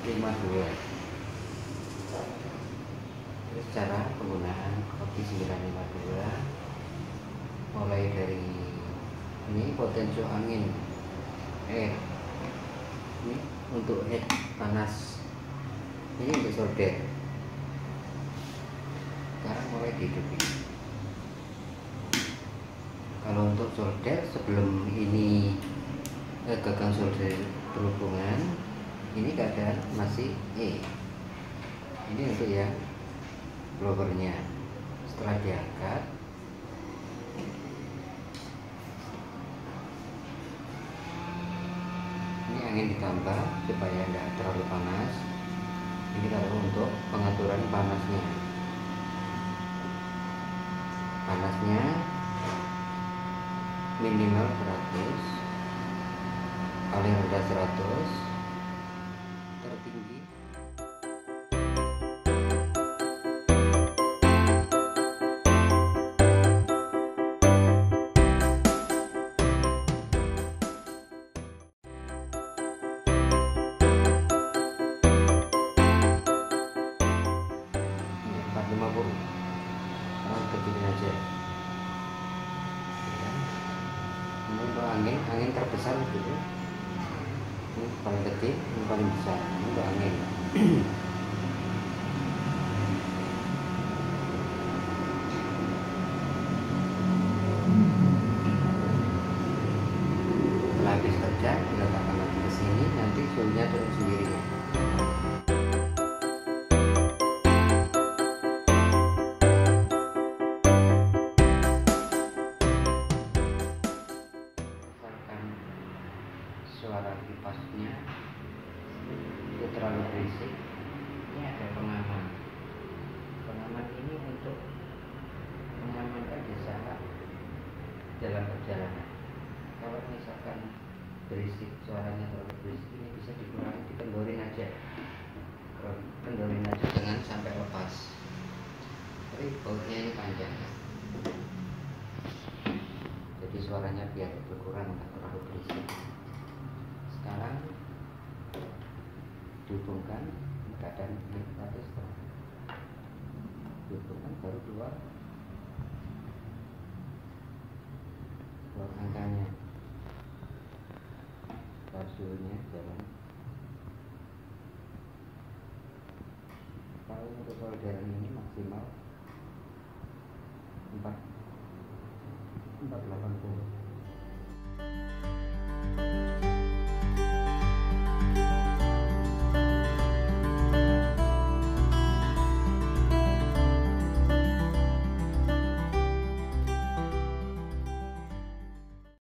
952. Terus cara penggunaan CODY 952 mulai dari ini potensi angin ini untuk head panas, ini untuk solder. Sekarang mulai dihidupin. Kalau untuk solder sebelum ini gagang solder berhubungan, ini keadaan masih ini untuk yang blowernya. Setelah diangkat, ini angin ditambah supaya tidak terlalu panas. Ini kalau untuk pengaturan panasnya minimal 100, paling rendah 100, tertinggi ini 450. Sekarang kecilin aja. Ini untuk angin terbesar gitu. Ini paling kecil, ini paling besar. Ini untuk angin. Setelah habis kerja, diletakkan lagi ke sini, nanti suhunya turun sendiri ya. Suara kipasnya itu terlalu berisik. Ini ada pengaman. Pengaman ini untuk mengamankan di saat dalam perjalanan. Kalau misalkan berisik, suaranya terlalu berisik, ini bisa dikurangi, dikendorin aja. Kendorin aja jangan sampai lepas. Tapi bautnya ini panjang, jadi suaranya biar berkurang, nggak terlalu berisik. Sekarang dihubungkan keadaan ini tadi, setelah dihubungkan baru keluar angkanya, rasionya jalan. Kalau untuk solderan ini maksimal 480.